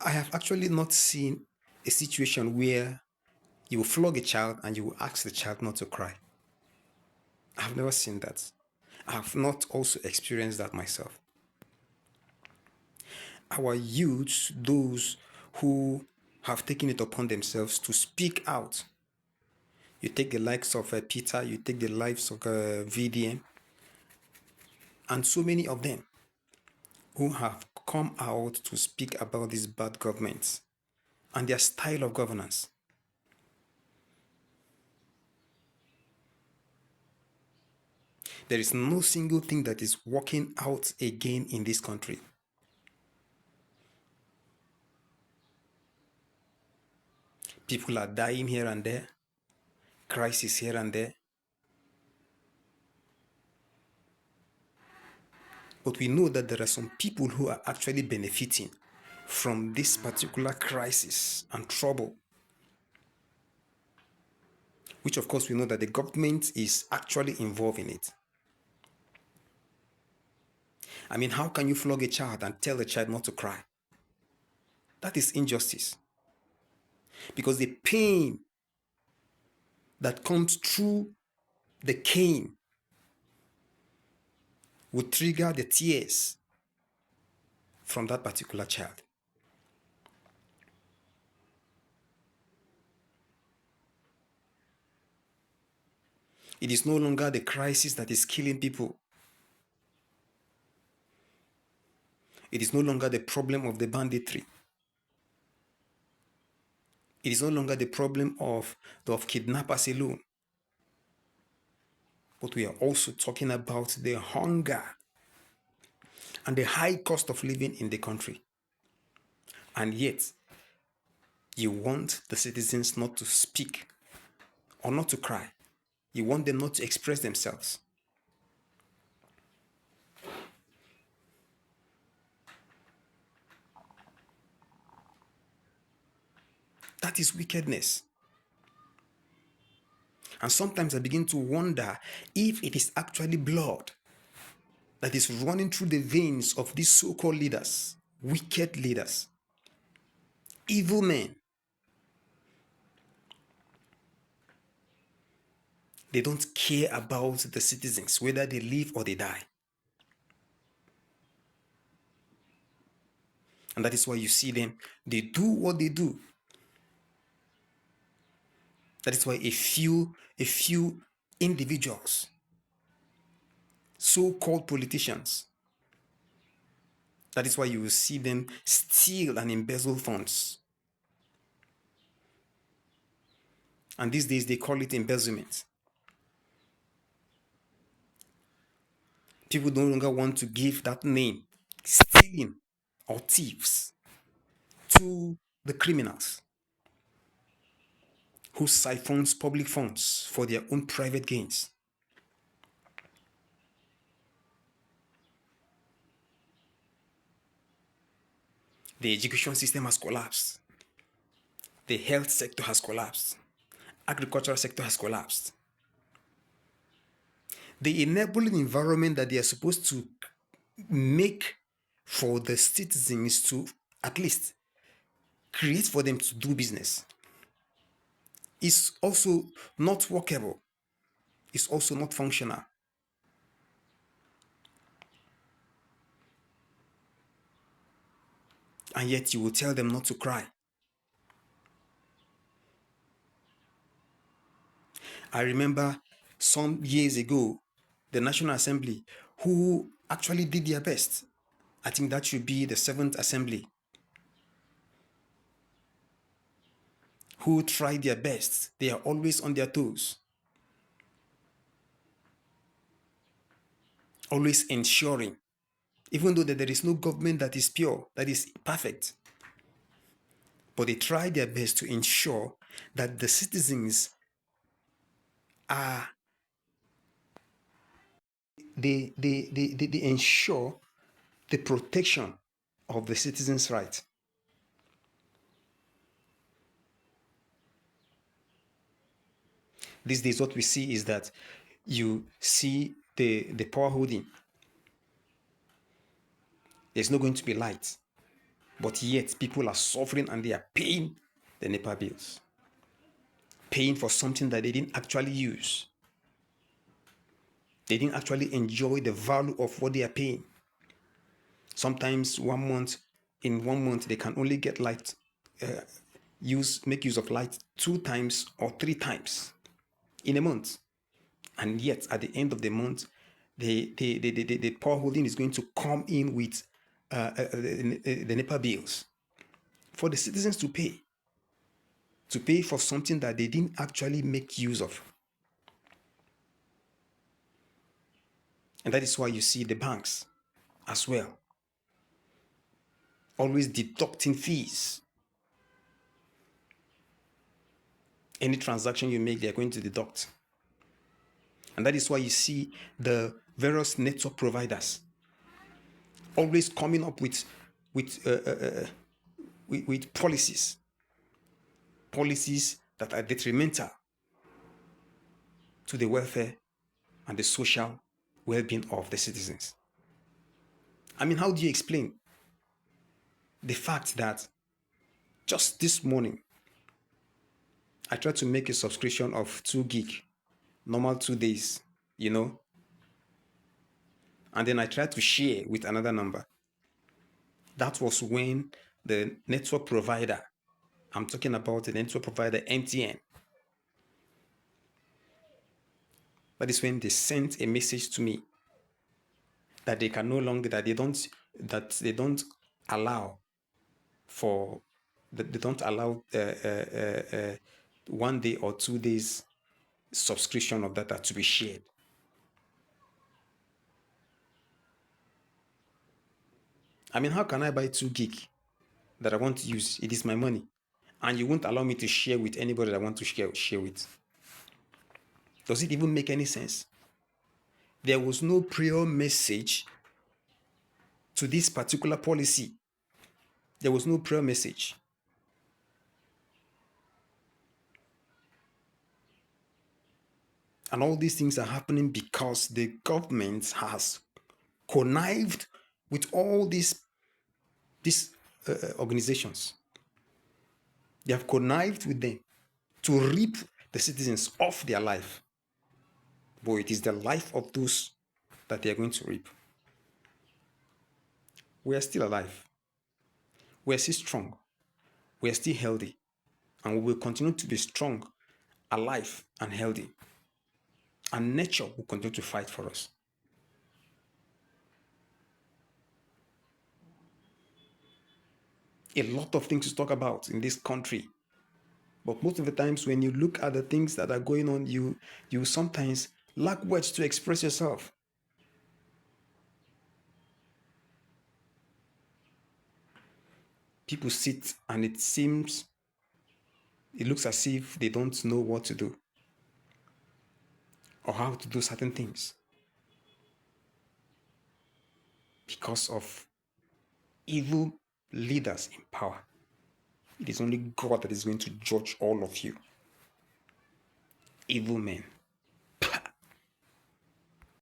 I have actually not seen a situation where you will flog a child and you will ask the child not to cry. I've never seen that. I have not also experienced that myself. Our youths, those who have taken it upon themselves to speak out. You take the likes of Peter, you take the likes of VDM, and so many of them who have come out to speak about these bad governments and their style of governance. There is no single thing that is working out again in this country. People are dying here and there, crisis here and there. But we know that there are some people who are actually benefiting from this particular crisis and trouble, which of course we know that the government is actually involved in it. I mean, how can you flog a child and tell the child not to cry? That is injustice. Because the pain that comes through the cane would trigger the tears from that particular child. It is no longer the crisis that is killing people. It is no longer the problem of the banditry. It is no longer the problem of kidnappers alone. But we are also talking about the hunger and the high cost of living in the country. And yet, you want the citizens not to speak or not to cry. You want them not to express themselves. That is wickedness. And sometimes I begin to wonder if it is actually blood that is running through the veins of these so-called leaders, wicked leaders, evil men. They don't care about the citizens, whether they live or they die. And that is why you see them, they do what they do. That is why a few individuals, so-called politicians, that is why you will see them steal and embezzle funds. And these days they call it embezzlement. People no longer want to give that name, stealing or thieves, to the criminals who siphons public funds for their own private gains. The education system has collapsed. The health sector has collapsed. Agricultural sector has collapsed. The enabling environment that they are supposed to make for the citizens to at least create for them to do business is also not workable. It's also not functional. And yet you will tell them not to cry. I remember some years ago, the National Assembly, who actually did their best. I think that should be the Seventh Assembly, who tried their best. They are always on their toes, always ensuring, even though that there is no government that is pure, that is perfect, but they try their best to ensure that the citizens are, they ensure the protection of the citizens' right. These days, what we see is that you see the power holding. There's not going to be light. But yet people are suffering and they are paying the NEPA bills, paying for something that they didn't actually use. They didn't actually enjoy the value of what they are paying. Sometimes in 1 month, they can only get light, make use of light 2 times or 3 times in a month. And yet, at the end of the month, the power holding is going to come in with the NEPA bills for the citizens to pay for something that they didn't actually make use of. And that is why you see the banks as well always deducting fees. Any transaction you make, they're going to deduct. And that is why you see the various network providers always coming up with policies that are detrimental to the welfare and the social well-being of the citizens. I mean, how do you explain the fact that just this morning, I tried to make a subscription of 2 gig, normal 2 days, and then I tried to share with another number. That was when the network provider, I'm talking about the network provider MTN, that is when they sent a message to me that they can no longer, that they don't allow for, that they don't allow 1 day or 2 days subscription of data to be shared. I mean, how can I buy 2 gig that I want to use? It is my money. And you won't allow me to share with anybody that I want to share with. Does it even make any sense? There was no prior message to this particular policy. There was no prior message. And all these things are happening because the government has connived with all these organizations. They have connived with them to reap the citizens of their life. But it is the life of those that they are going to reap. We are still alive. We are still strong. We are still healthy. And we will continue to be strong, alive, and healthy. And nature will continue to fight for us. A lot of things to talk about in this country. But most of the times when you look at the things that are going on, you sometimes lack words to express yourself. People sit and it looks as if they don't know what to do or how to do certain things because of evil leaders in power. It is only God that is going to judge all of you. Evil men.